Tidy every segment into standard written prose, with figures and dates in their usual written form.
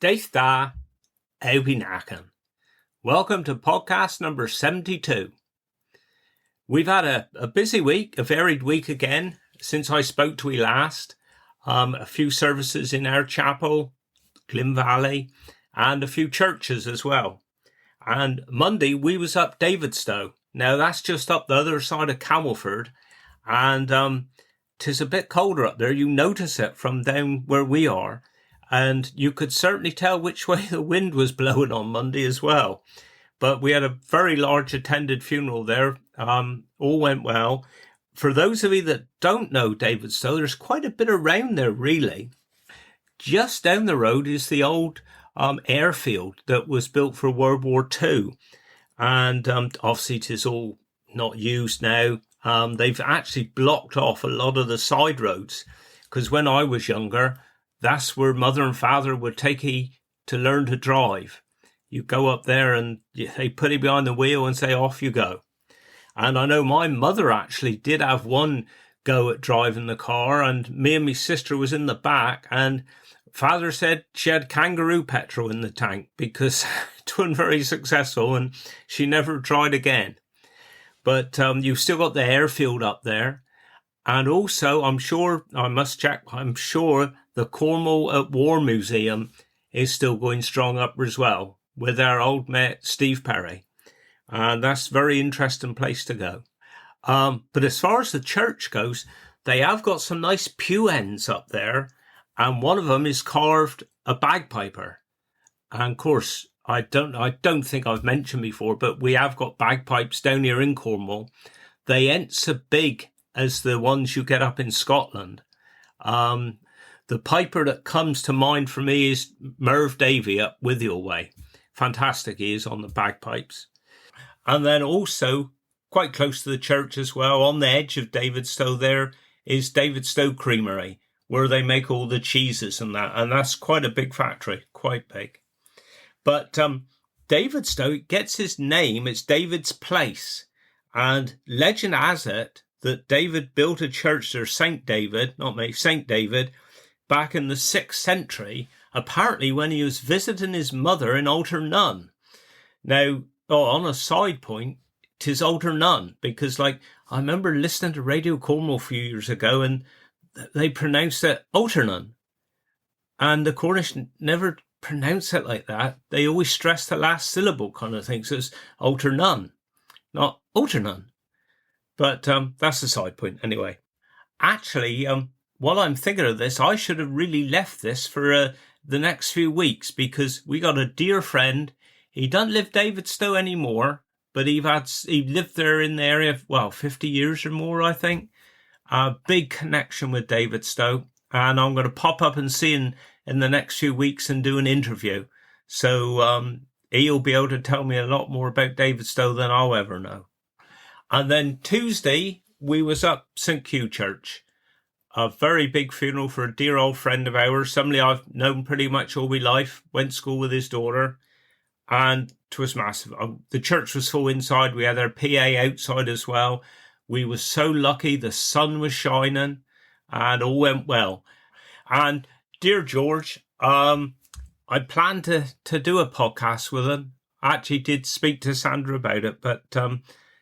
Davidstow, Nakan. Welcome to podcast number 72. We've had a busy week, a varied week again, since I spoke to you last. A few services in our chapel, Glim Valley, and a few churches as well. And Monday, we was up Davidstow. Now, that's just up the other side of Camelford, and 'tis a bit colder up there. You notice it from down where we are. And you could certainly tell which way the wind was blowing on Monday as well. But we had a very large attended funeral there. All went well. For those of you that don't know Davidstow, there's quite a bit around there, really. Just down the road is the old airfield that was built for World War II. And obviously it is all not used now. They've actually blocked off a lot of the side roads. Because when I was younger, that's where mother and father would take you to learn to drive. You go up there and they put you behind the wheel and say, off you go. And I know my mother actually did have one go at driving the car, and me and my sister was in the back, and father said she had kangaroo petrol in the tank because it wasn't very successful and she never tried again. But you've still got the airfield up there. And also, I'm sure the Cornwall at War Museum is still going strong up as well with our old mate Steve Perry. And that's a very interesting place to go. But as far as the church goes, they have got some nice pew ends up there. And one of them is carved a bagpiper. And of course, I don't think I've mentioned before, but we have got bagpipes down here in Cornwall. They ain't so big as the ones you get up in Scotland. The piper that comes to mind for me is Merv Davey up Withiel way. Fantastic he is on the bagpipes. And then also, quite close to the church as well, on the edge of Davidstow there, is Davidstow Creamery, where they make all the cheeses and that. And that's quite a big factory, quite big. But Davidstow gets his name, it's David's place. And legend has it that David built a church there, St. David, back in the 6th century, apparently when he was visiting his mother in Alternun. Now, on a side point, 'tis Alternun, because I remember listening to Radio Cornwall a few years ago and they pronounced it Alternun. And the Cornish never pronounce it like that. They always stress the last syllable kind of thing. So it's Alternun, not Alternun. But that's a side point anyway. Actually, while I'm thinking of this, I should have really left this for the next few weeks because we got a dear friend. He doesn't live Davidstow anymore, but he lived there in the area, 50 years or more, I think. A big connection with Davidstow. And I'm going to pop up and see him in the next few weeks and do an interview. So he'll be able to tell me a lot more about Davidstow than I'll ever know. And then Tuesday, we was up St. Q Church. A very big funeral for a dear old friend of ours, somebody I've known pretty much all my life, went to school with his daughter, and it was massive. The church was full inside. We had our PA outside as well. We were so lucky. The sun was shining and all went well. And dear George, I planned to do a podcast with him. I actually did speak to Sandra about it, but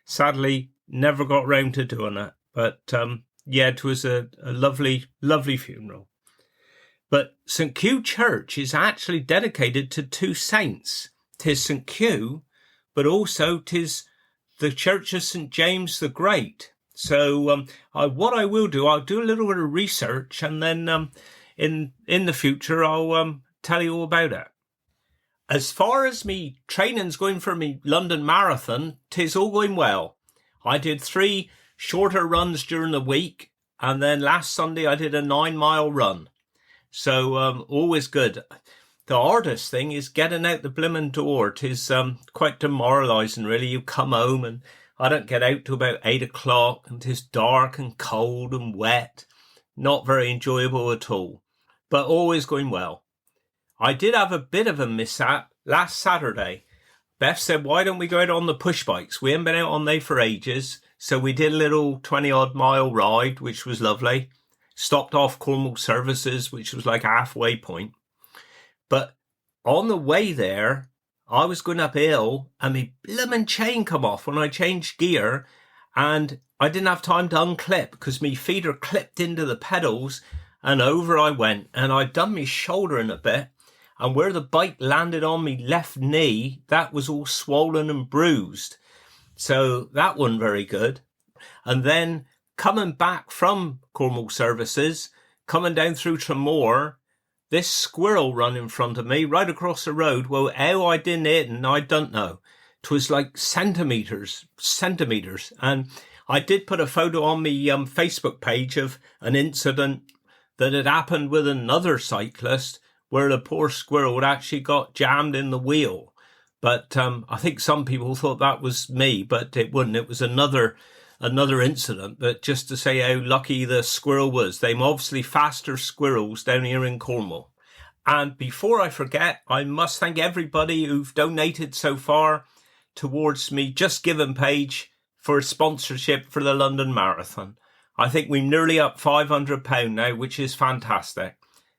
sadly, never got round to doing it. But it was a lovely, lovely funeral. But St. Q Church is actually dedicated to two saints. 'Tis St. Q, but also 'tis the Church of St. James the Great. So what I will do, I'll do a little bit of research, and then in the future, I'll tell you all about it. As far as me training's going for me London Marathon, 'tis all going well. I did 3 shorter runs during the week, and then last Sunday I did a 9-mile run. So always good. The hardest thing is getting out the blimmin' door. 'Tis quite demoralising, really. You come home and I don't get out till about 8 o'clock, and 'tis dark and cold and wet. Not very enjoyable at all, but always going well. I did have a bit of a mishap last Saturday. Beth said, why don't we go out on the push bikes? We haven't been out on they for ages. So we did a little 20-odd mile ride, which was lovely. Stopped off Cornwall Services, which was like a halfway point. But on the way there, I was going uphill and my blooming chain come off when I changed gear, and I didn't have time to unclip because my feet are clipped into the pedals, and over I went, and I'd done my shoulder in a bit, and where the bike landed on my left knee, that was all swollen and bruised. So that wasn't very good. And then coming back from Cornwall Services, coming down through Tremor, this squirrel run in front of me right across the road. Well, how I didn't hit it, I don't know. 'Twas like centimetres. And I did put a photo on my Facebook page of an incident that had happened with another cyclist where the poor squirrel had actually got jammed in the wheel. But I think some people thought that was me, but it wasn't. It was another incident. But just to say how lucky the squirrel was. They're obviously faster squirrels down here in Cornwall. And before I forget, I must thank everybody who've donated so far towards me Just Giving page for sponsorship for the London Marathon. I think we're nearly up £500 now, which is fantastic.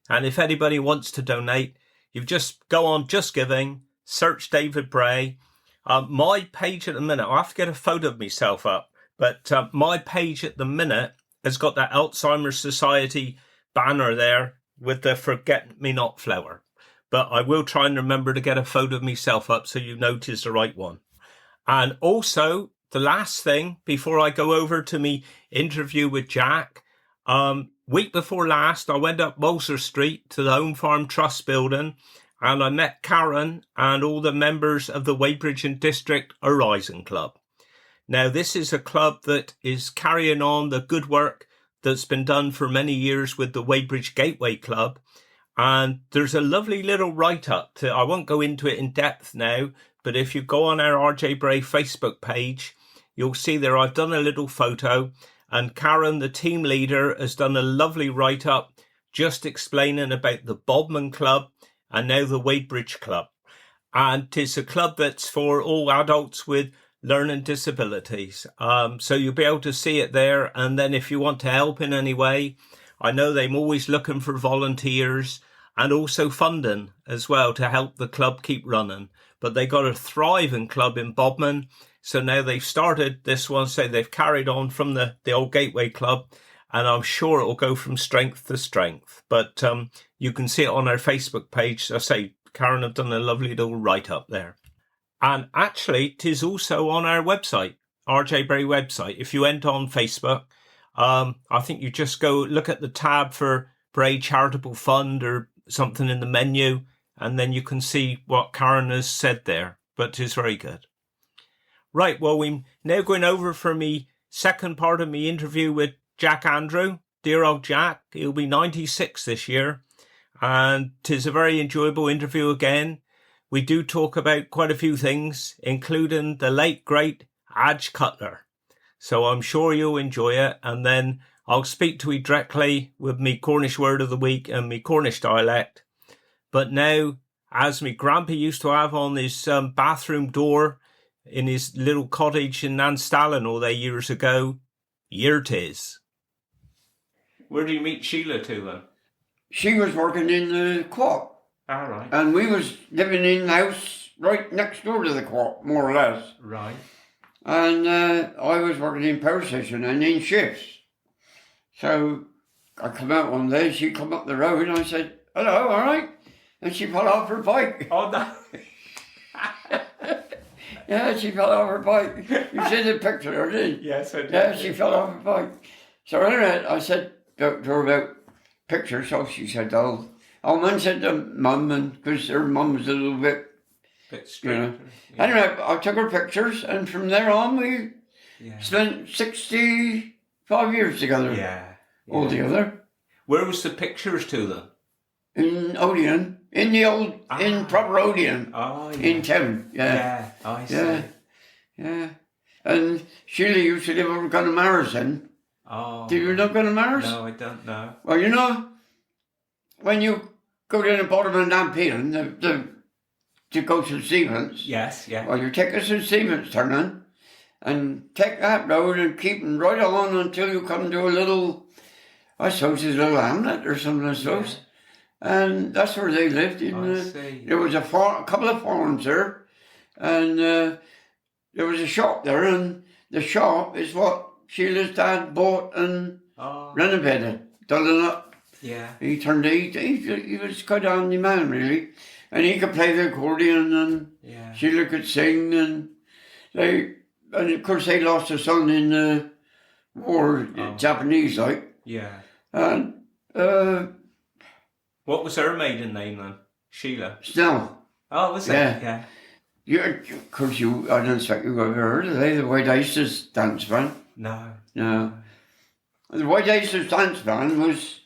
And if anybody wants to donate, you just go on Just Giving, search David Bray. My page at the minute, I have to get a photo of myself up, but my page at the minute has got that Alzheimer's Society banner there with the Forget Me Not flower. But I will try and remember to get a photo of myself up so you notice the right one. And also, the last thing before I go over to me interview with Jack, week before last, I went up Walser Street to the Home Farm Trust building, and I met Karen and all the members of the Weybridge and District Horizon Club. Now, this is a club that is carrying on the good work that's been done for many years with the Weybridge Gateway Club. And there's a lovely little write-up. I won't go into it in depth now, but if you go on our RJ Bray Facebook page, you'll see there I've done a little photo, and Karen, the team leader, has done a lovely write-up just explaining about the Bodman Club and now the Weybridge Club. And it's a club that's for all adults with learning disabilities. So you'll be able to see it there. And then if you want to help in any way, I know they're always looking for volunteers and also funding as well to help the club keep running. But they got a thriving club in Bodmin. So now they've started this one, so they've carried on from the old Gateway Club, and I'm sure it will go from strength to strength. But you can see it on our Facebook page. I say, Karen have done a lovely little write-up there. And actually, it is also on our website, RJ Bray website. If you went on Facebook, I think you just go look at the tab for Bray Charitable Fund or something in the menu, and then you can see what Karen has said there. But it's very good. Right, well, we're now going over for me second part of me interview with Jack Andrew. Dear old Jack, he'll be 96 this year. And 'tis a very enjoyable interview again. We do talk about quite a few things, including the late, great Adge Cutler. So I'm sure you'll enjoy it. And then I'll speak to you directly with me Cornish word of the week and me Cornish dialect. But now, as me grandpa used to have on his bathroom door in his little cottage in Nanstallen all they years ago, here 'tis. Where do you meet Sheila to then? She was working in the co-op. All right. And we was living in the house right next door to the co-op, more or less. Right. And I was working in power station and in shifts. So I come out one day, she come up the road and I said, hello, all right? And she fell off her bike. Oh, no. Yeah, she fell off her bike. You see the picture, didn't you? Yes, I did. Yeah, she fell off her bike. So anyway, I said to her about pictures, so she said, oh, man said to mum, and because her mum was a little bit straight. You know. Yeah. Anyway, I took her pictures, and from there on, we spent 65 years together. Yeah. Altogether. Where was the pictures to them? In Odeon, in the old, in proper Odeon. Oh, yeah. In town, yeah. I see. Yeah. And Sheila used to live over Connemara's then. Oh. Do you know Connemara's? No, I don't know. Well, you know, when you go down the bottom of Nampian, to go to Stevens. Yes, yeah. Well, you take us to Stevens turning and take that road and keep right on until you come to a little, I suppose it's a little hamlet or something, I suppose. and that's where they lived. I see. There was a couple of farms there, and there was a shop there, and the shop is what Sheila's dad bought and renovated, done it up. Yeah. He was quite a handy man, really, and he could play the accordion, and Sheila could sing, and of course they lost a son in the war, Japanese, like. Yeah. And what was her maiden name then? Sheila. Snell. Oh, was it? Yeah. Of course, I don't expect you've ever heard of the White Aces dance band. No. The White Aces dance band was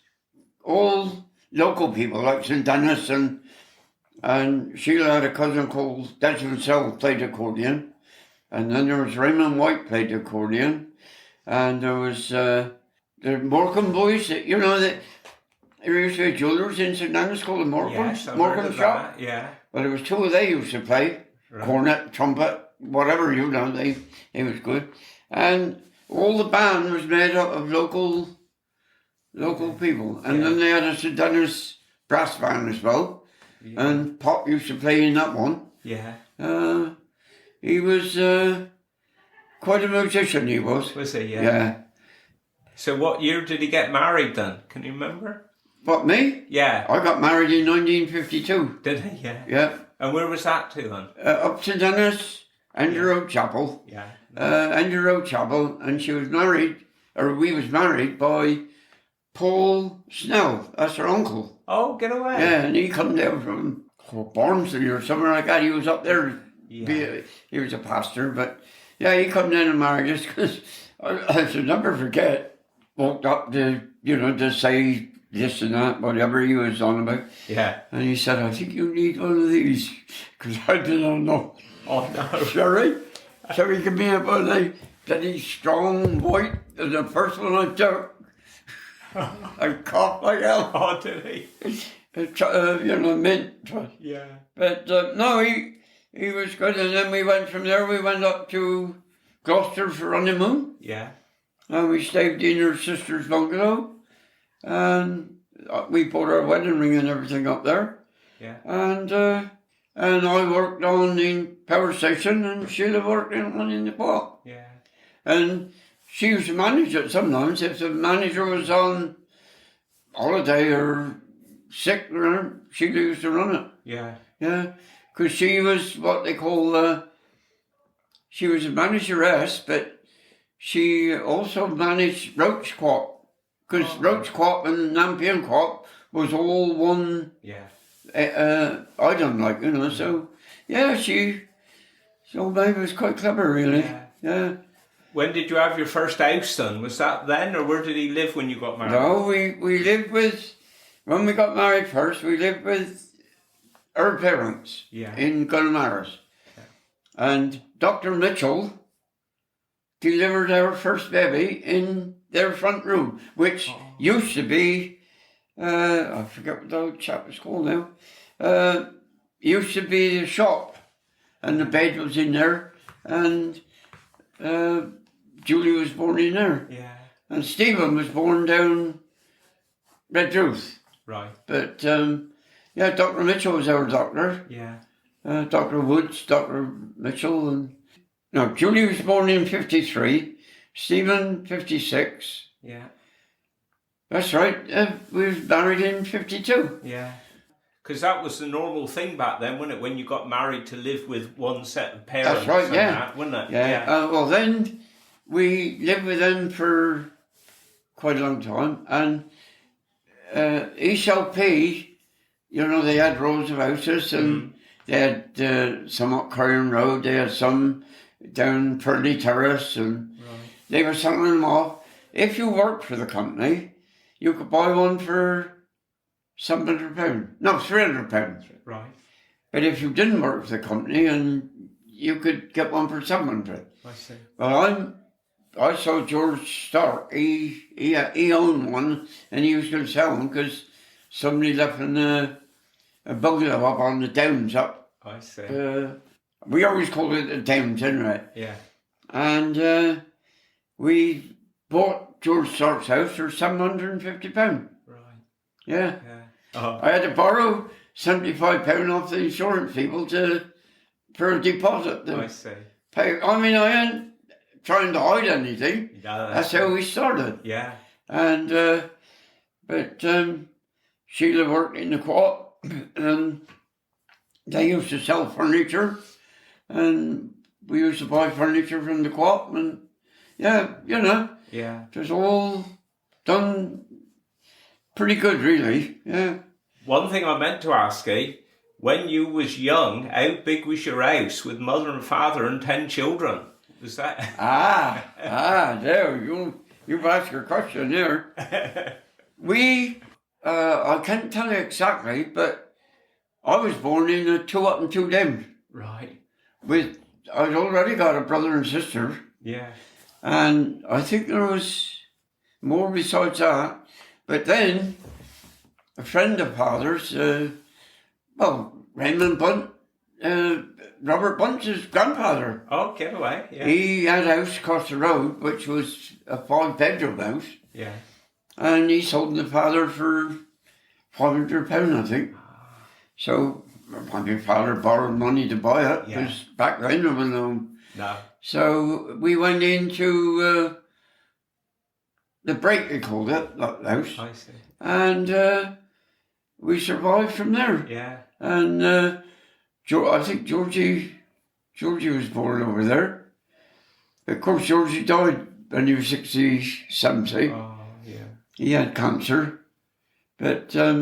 all local people, like St. Dennis, and Sheila had a cousin called Davidstow played accordion, and then there was Raymond White played accordion, and there was the Morecambe boys, there used to be jewellers in St. Dennis called the Morecambe shop. That. Yeah. Well, there was two of they used to play. Right. Cornet, trumpet, whatever they was good. And all the band was made up of local people. And then they had a St. Dennis brass band as well. Yeah. And Pop used to play in that one. Yeah. He was quite a musician, he was. Was he? Yeah. Yeah. So what year did he get married then? Can you remember? What, me? Yeah. I got married in 1952. Did he? Yeah. Yeah. And where was that to then? Up to Dennis, Andrew Road Chapel. Yeah. Andrew Road Chapel, and we was married by Paul Snell. That's her uncle. Oh, get away. Yeah, and he come down from Barnsley or somewhere like that. He was up there. Yeah. He was a pastor, but he come down and married us because I should never forget. Walked up to say this and that, whatever he was on about. Yeah. And he said, I think you need one of these. Because I didn't know. Oh, no. Sorry. So he gave me a one of bloody strong white. And the first one I took, I coughed like hell. Oh, did he? Mint. Yeah. But no, he was good. And then we went from there, we went up to Gloucester for honeymoon. Yeah. And we stayed in her sister's bungalow. And we put our wedding ring and everything up there. Yeah. And I worked on the power station, and Sheila worked in the park. Yeah. And she used to manage it sometimes. If the manager was on holiday or sick, she used to run it. Yeah. Yeah. Because she was what they call, she was a manageress, but she also managed Roach Co-op. Because Roach Co-op and Nampion Co-op was all one item, so so maybe was quite clever, really. Yeah. When did you have your first house then? Was that then, or where did he live when you got married? No, we lived when we got married first, we lived with our parents in Gulmaris. Yeah. And Dr. Mitchell delivered our first baby in their front room, which used to be, I forget what the old chap was called now, used to be the shop, and the bed was in there, and Julie was born in there. Yeah. And Stephen was born down Redruth. Right. But, Dr. Mitchell was our doctor. Yeah. Dr. Woods, Dr. Mitchell, and... No, Julie was born in 53, Stephen 56. Yeah. That's right. We was married in 52. Yeah. Because that was the normal thing back then, wasn't it? When you got married, to live with one set of parents. That's right, yeah. Wasn't it? Yeah. Well, then we lived with them for quite a long time. And East LP, they had rows of houses, and they had some up Curran Road, they had some down Purley Terrace, and they were selling them off. If you worked for the company, you could buy one for £700. No, £300. Right. But if you didn't work for the company, and you could get one for £700. I see. Well, I saw George Stark. He owned one, and he was going to sell them because somebody left in a bungalow up on the Downs up. I see. We always called it the Downs anyway. Yeah. And we bought George Stark's house for £750. Right. Yeah. I had to borrow £75 off the insurance people for a deposit. I see. Pay. I mean, I ain't trying to hide anything. No, that's how we started. Yeah. And but Sheila worked in the co-op, and they used to sell furniture, and we used to buy furniture from the co-op, and yeah, it was all done pretty good, really. Yeah. One thing I meant to ask you, when you was young, how big was your house with mother and father and 10 children? Was that? There you've asked your question there. We, I can't tell you exactly, but I was born in a 2 up and 2 down. Right. I'd already got a brother and sister. Yeah. And I think there was more besides that. But then, a friend of father's, Raymond Bunt, Robert Bunt's grandfather. Oh, get away. Yeah. He had a house across the road, which was a 5-bedroom house. Yeah. And he sold the father for £500, I think. So, my father borrowed money to buy it, because back then there was no. So we went into the break, they called it, that house. I see. And we survived from there. Yeah. And I think Georgie was born over there. Of course, Georgie died when he was 60, 70. Oh, yeah. He had cancer. But, I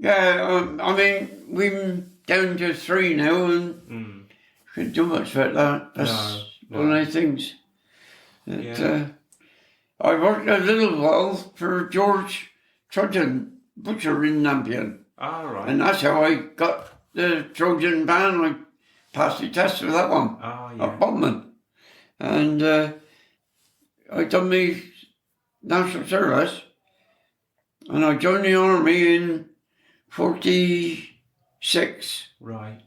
mean, we're down to 3 now, and couldn't do much about that. That's one of the things. That, I worked a little while for George Trojan, butcher in Nampion. All right. And that's how I got the Trojan van. I passed the test for that one. Oh, yeah. At Bodmin. And I done my national service. And I joined the army in 46. Right.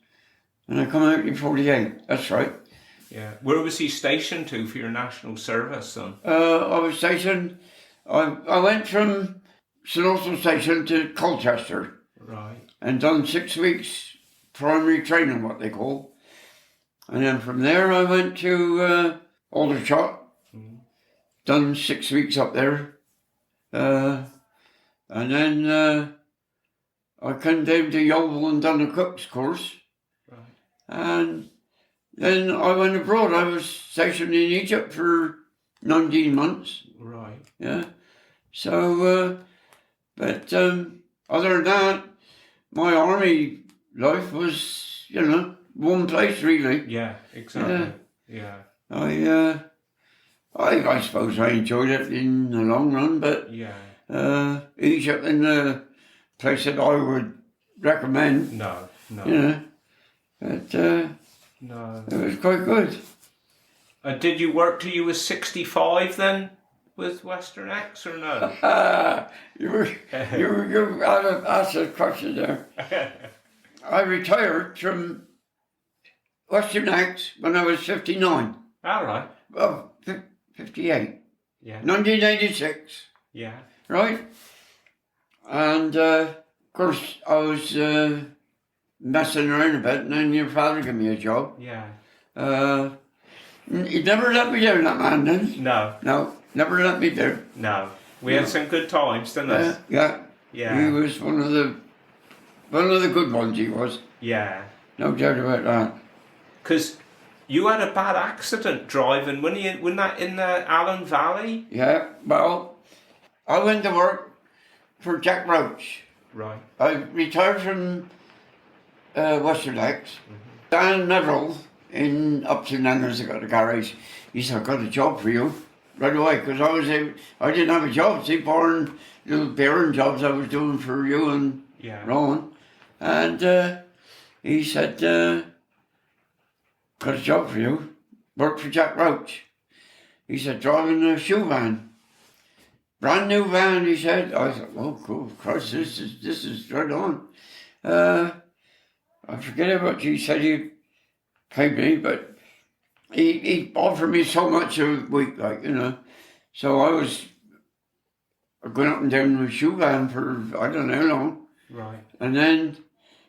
And I come out in 48. That's right. Yeah. Where was he stationed to for your national service, son? I was stationed. I went from St Austell Station to Colchester. Right. And done 6 weeks primary training, what they call. And then from there I went to Aldershot. Done 6 weeks up there. And then I came down to Yeovil and done a cook's course. Right. And then I went abroad. I was stationed in Egypt for 19 months. Right. Yeah. So, but other than that, my army life was, one place really. Yeah, exactly. Yeah. I suppose I enjoyed it in the long run, but Egypt in the place that I would recommend. No. But no. it was quite good. Did you work till you was 65 then with Western X or no? You asked a question there. I retired from Western X when I was 59. All right. Well, 58. Yeah. 1986. Yeah. Right? And, of course, I was messing around a bit, and then your father gave me a job. Yeah. He never let me down, that man, then. No. No, never let me down. No. We had some good times, didn't we? Yeah. Yeah. He was one of the good ones, he was. Yeah. No doubt about that. Because you had a bad accident driving, wasn't that in the Allen Valley? Yeah, well, I went to work for Jack Roach. Right. I retired from Western X. Dan Neville in Upton Enders, I got a garage. He said, I've got a job for you right away, because I didn't have a job. See, foreign little bearing jobs I was doing for you and Rowan. And he said, got a job for you. Work for Jack Roach. He said, driving a shoe van. Brand new van, he said. I thought, oh, cool, Christ, this is right on. I forget how much he said he paid me, but he offered me so much a week, So I was going up and down with shoe van for I don't know how long. Right. And then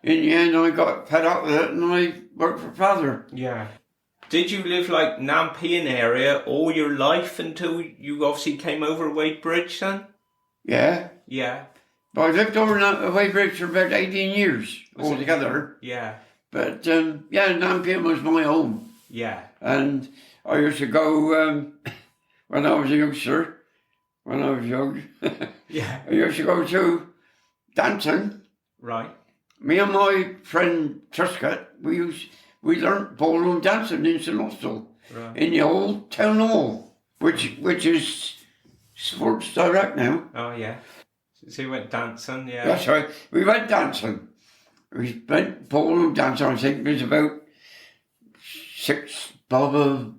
in the end I got fed up with it and I worked for Father. Yeah. Did you live like Nampian area all your life until you obviously came over Wadebridge then? Yeah. Yeah. But I lived over in Weybridge for about 18 years altogether. Yeah. But Nampian was my home. Yeah. And I used to go when I was a youngster. When I was young, Yeah. I used to go to dancing. Right. Me and my friend Truscott, we learnt ballroom dancing in St Austell, Right. in the old town hall, which is Sports Direct now. Oh yeah. So you went dancing, yeah. That's right. We went dancing. We went ballroom dancing. I think it was about $6 a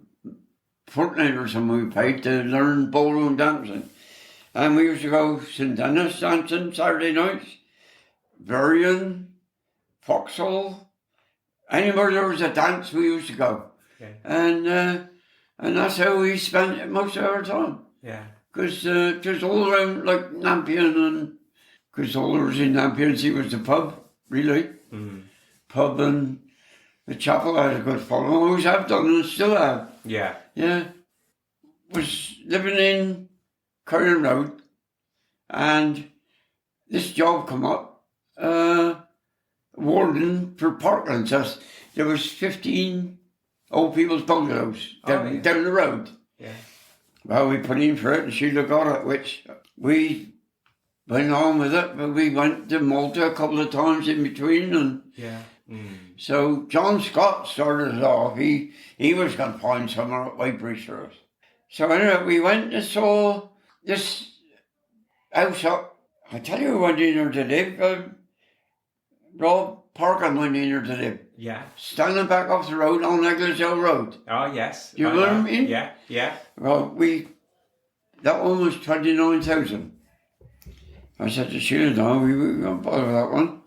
fortnight or something we paid to learn ballroom dancing. And we used to go St Dennis dancing Saturday nights, Varian, Foxhole, anywhere there was a dance we used to go. Okay. And that's how we spent most of our time. Yeah. Because just all around like Nampian, and because all there was in Nampian see was the pub, really. Mm. Pub and the chapel had a good following. Always have done and still have. Yeah. Yeah. Was living in Curran Road, and this job come up, warden for Parklands. There was 15 old people's bungalows down the road. Yeah. Well, we put in for it and Sheila got it, which we went on with it, but we went to Malta a couple of times in between. And yeah. Mm. so John Scott started it off. He was going to find somewhere at Weybridge for us. So anyway, we went and saw this house up. I tell you who went in there to live. Rob Parkin went in there to live. Yeah. Standing back off the road on Egglesdale Road. Oh yes. You know what I mean? Yeah. Yeah. Well, that one was 29,000. I said to Sheila, no, we won't bother with that one.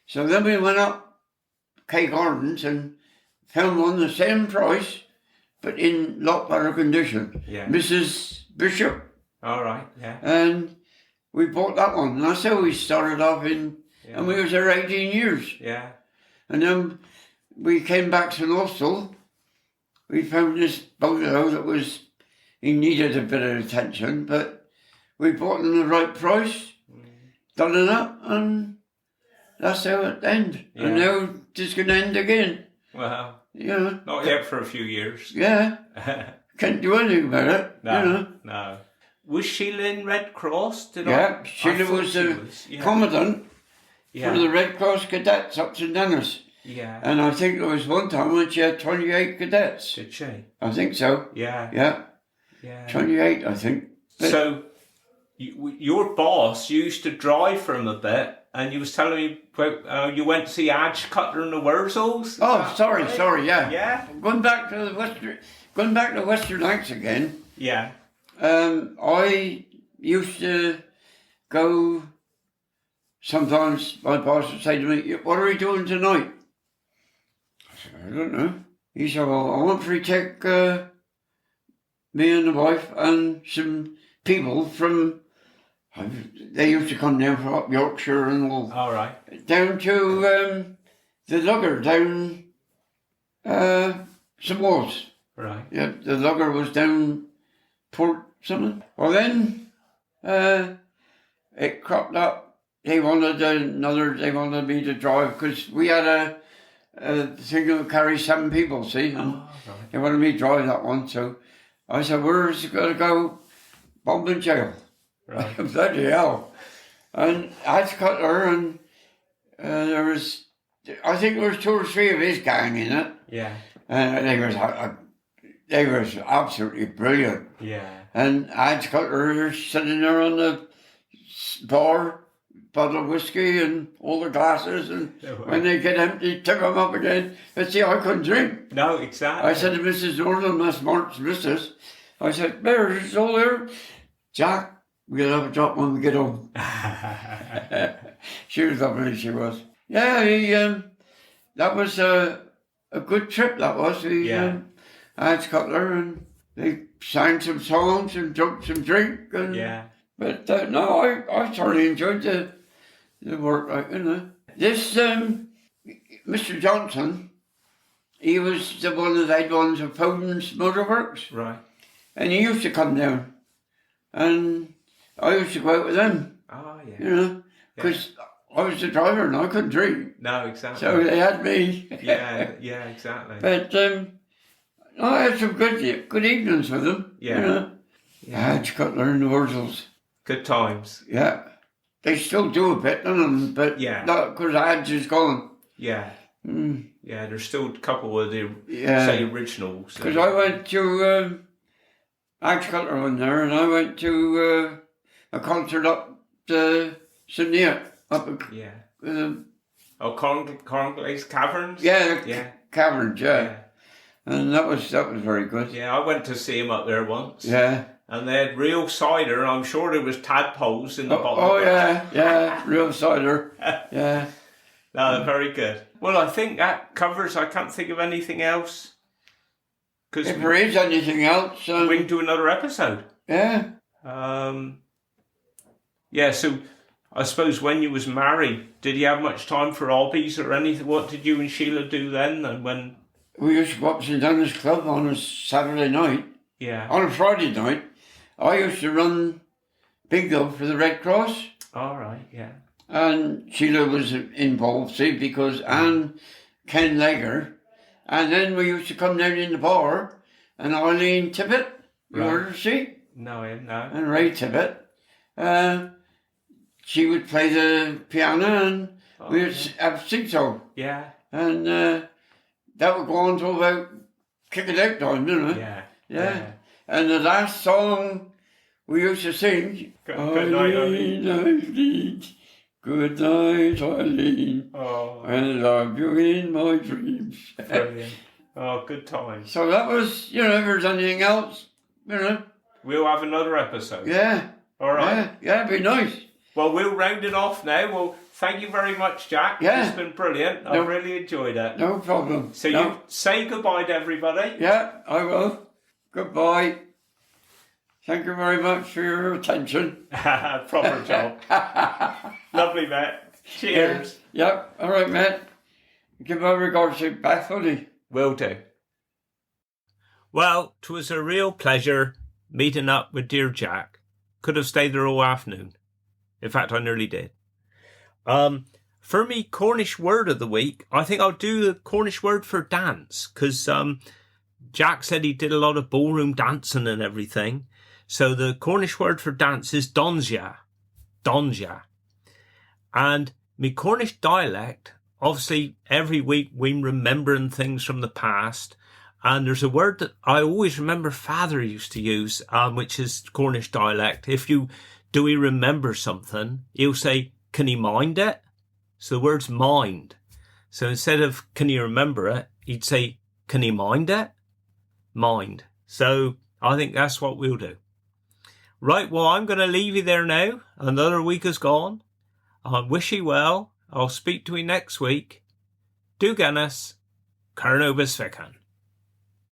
So then we went up K Gardens and found one the same price, but in lot better condition. Yeah. Mrs. Bishop. All right. Yeah. And we bought that one. And that's how we started off in, and we was there 18 years. Yeah. And then we came back to Austell. We found this bungalow that he needed a bit of attention, but we bought him the right price, done it up, and that's how it ended. Yeah. And now it's going to end again. Wow. Yeah. Not yet for a few years. Yeah. Can't do anything about it. No. You know. No. Was Sheila in Red Cross? Sheila was the commandant for the Red Cross cadets up to Dennis. Yeah. And I think there was one time when she had 28 cadets. Did she? I think so. Yeah. Yeah. Yeah. 28, I think. But so, your boss used to drive for him a bit, and you was telling me about, you went to see Adge Cutler and the Wurzels? Oh, sorry, yeah. Yeah? Going back to Western Lakes again. Yeah. I used to go, sometimes my boss would say to me, what are we doing tonight? I said, I don't know. He said, well, I want to take me and the wife and some people from, they used to come down from up Yorkshire and all. All right. Down to the lugger, down St Walls. Right. Yeah, the lugger was down Port something. Well then, it cropped up. They wanted me to drive because we had a thing that would carry 7 people, see? And right. they wanted me to drive that one, so I said, where's it going to go? Bombing jail. Right. Bloody hell. And Adge Cutler and I think there was 2 or 3 of his gang in it. Yeah. And they was absolutely brilliant. Yeah. And Adge Cutler was sitting there on the bar, bottle of whiskey and all the glasses, and when they get empty, took them up again. But see, I couldn't drink. No, exactly. I said to Mrs. Norland, that's Mark's missus, I said, there's all there. Jack, we'll have a drop when we get home. She was lovely, she was. Yeah, that was a good trip, that was. Adge Cutler, and they sang some songs and drank some drink, and But no, I thoroughly enjoyed the work, like, you know. This Mr. Johnson, he was the one of the head ones of Foden's Motorworks. Right. And he used to come down. And I used to go out with him. Oh, yeah. You know, because I was the driver and I couldn't drink. No, exactly. So they had me. yeah, exactly. But I had some good evenings with them. Yeah. You know. Hatch Cutler and the Wurzels. Good times. Yeah. They still do a bit, but not because Hatch is gone. Yeah. Mm. Yeah, there's still a couple of the, say, originals. Because I went to Hatch Cutler one there, and I went to a concert up to Sydney, Cornglaze Caverns? Yeah, Caverns, yeah. And that was very good. Yeah, I went to see him up there once. Yeah. And they had real cider, and I'm sure there was tadpoles in the bottom. Oh, yeah, real cider. Yeah. No, very good. Well, I think that covers, I can't think of anything else. If there is anything else... we can do another episode. Yeah. Yeah, so I suppose when you was married, did you have much time for hobbies or anything? What did you and Sheila do then? And when... We used to go up to St Dennis Club on a Saturday night. Yeah. On a Friday night. I used to run bingo for the Red Cross. All right, yeah. And Sheila was involved, see, because Ken Legger. And then we used to come down in the bar, and Eileen Tippett, you heard her, see? No. And Ray Tippett. She would play the piano, and we would have sing-song. Yeah. And that would go on till about kick it out time, you know? Yeah. And the last song we used to sing, Good night, Eileen. Eileen. Good night, Eileen. Oh. I love you in my dreams. Brilliant. Oh, good times. So that was, you know, if there's anything else, you know. We'll have another episode. Yeah. All right. Yeah, it'd be nice. Well, we'll round it off now. Well, thank you very much, Jack. Yeah. It's been brilliant. I really enjoyed it. No problem. So you say goodbye to everybody. Yeah, I will. Goodbye. Thank you very much for your attention. Proper job. Lovely, mate. Cheers. Yep. All right, mate. Give my regards to Beth, Holly. Will do. Well, 'twas a real pleasure meeting up with dear Jack. Could have stayed there all afternoon. In fact, I nearly did. For me, Cornish word of the week, I think I'll do the Cornish word for dance, because Jack said he did a lot of ballroom dancing and everything. So the Cornish word for dance is donja. Donja. And me Cornish dialect, obviously every week we're remembering things from the past. And there's a word that I always remember Father used to use, which is Cornish dialect. If you do he remember something, he'll say, can he mind it? So the word's mind. So instead of can he remember it, he'd say, can he mind it? Mind. So I think that's what we'll do. Right, well, I'm going to leave you there now. Another week is gone. I wish you well. I'll speak to you next week. Do Guinness. Carnobus Vican.